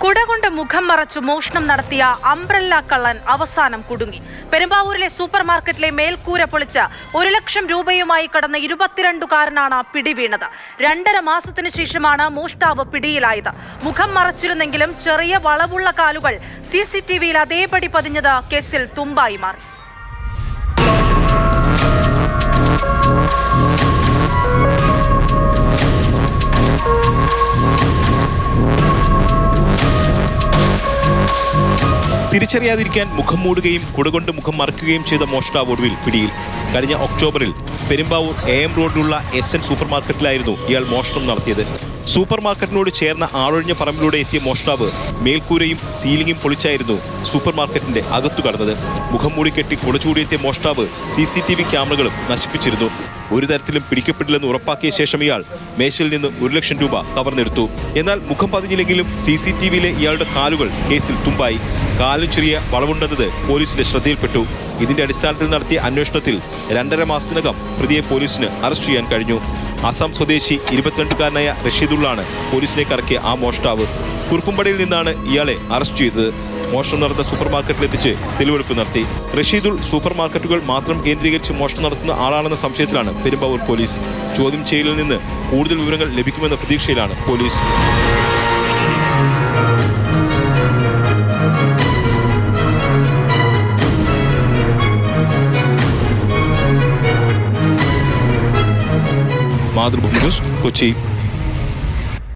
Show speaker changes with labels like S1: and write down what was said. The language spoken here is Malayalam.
S1: കുടകൊണ്ട് മുഖം മറച്ചു മോഷണം നടത്തിയ അംബ്രല്ല കള്ളൻ അവസാനം കുടുങ്ങി. പെരുമ്പാവൂരിലെ സൂപ്പർ മാർക്കറ്റിലെ മേൽക്കൂര പൊളിച്ച് 1 ലക്ഷം രൂപയുമായി കടന്ന 22കാരനാണ് പിടിവീണത്. 2.5 മാസത്തിനു ശേഷമാണ് മോഷ്ടാവ് പിടിയിലായത്. മുഖം മറച്ചിരുന്നെങ്കിലും ചെറിയ വളവുള്ള കാലുകൾ CCTVയിൽ അതേപടി പതിഞ്ഞത് കേസിൽ തുമ്പായി മാറി.
S2: തിരിച്ചറിയാതിരിക്കാൻ മുഖം മൂടുകയും കുടകൊണ്ട് മുഖം മറയ്ക്കുകയും ചെയ്ത മോഷ്ടാവ് ഒടുവിൽ പിടിയിൽ. കഴിഞ്ഞ ഒക്ടോബറിൽ പെരുമ്പാവൂർ AM റോഡിലുള്ള SN സൂപ്പർ മാർക്കറ്റിലായിരുന്നു ഇയാൾ മോഷണം നടത്തിയത്. സൂപ്പർ മാർക്കറ്റിനോട് ചേർന്ന ആളൊഴിഞ്ഞ പറമ്പിലൂടെ എത്തിയ മോഷ്ടാവ് മേൽക്കൂരയും സീലിംഗും പൊളിച്ചായിരുന്നു സൂപ്പർ മാർക്കറ്റിന്റെ അകത്തു കടന്നത്. മുഖം മൂടിക്കെട്ടി കുടചൂടിയെത്തിയ മോഷ്ടാവ് CCTV ക്യാമറകളും നശിപ്പിച്ചിരുന്നു. ഒരു തരത്തിലും പിടിക്കപ്പെട്ടില്ലെന്ന് ഉറപ്പാക്കിയ ശേഷം ഇയാൾ മേശയിൽ നിന്ന് 1 ലക്ഷം രൂപ കവർന്നെടുത്തു. എന്നാൽ മുഖം പതിഞ്ഞില്ലെങ്കിലും CCTVയിലെ ഇയാളുടെ കാലുകൾ കേസിൽ തുമ്പായി. കാലിന് ചെറിയ വളവുണ്ടെന്നത് പോലീസിന്റെ ശ്രദ്ധയിൽപ്പെട്ടു. ഇതിന്റെ അടിസ്ഥാനത്തിൽ നടത്തിയ അന്വേഷണത്തിൽ 2.5 മാസത്തിനകം പ്രതിയെ പോലീസിന് അറസ്റ്റ് ചെയ്യാൻ കഴിഞ്ഞു. അസം സ്വദേശി 22കാരനായ റഷീദുള്ളാണ് പോലീസിനെ കറക്കിയ ആ മോഷ്ടാവ്. കുറുപ്പുംപടിയിൽ നിന്നാണ് ഇയാളെ അറസ്റ്റ് ചെയ്തത്. മോഷണം നടന്ന സൂപ്പർ മാർക്കറ്റിലെത്തിച്ച് തെളിവെടുപ്പ് നടത്തി. റഷീദുൾ സൂപ്പർ മാർക്കറ്റുകൾ മാത്രം കേന്ദ്രീകരിച്ച് മോഷണം നടത്തുന്ന ആളാണെന്ന സംശയത്തിലാണ് പെരുമ്പാവൂർ പോലീസ്. ചോദ്യം ചെയ്യലിൽ നിന്ന് കൂടുതൽ വിവരങ്ങൾ ലഭിക്കുമെന്ന പ്രതീക്ഷയിലാണ് പോലീസ്. മാതൃഭൂമി ന്യൂസ്, കൊച്ചി.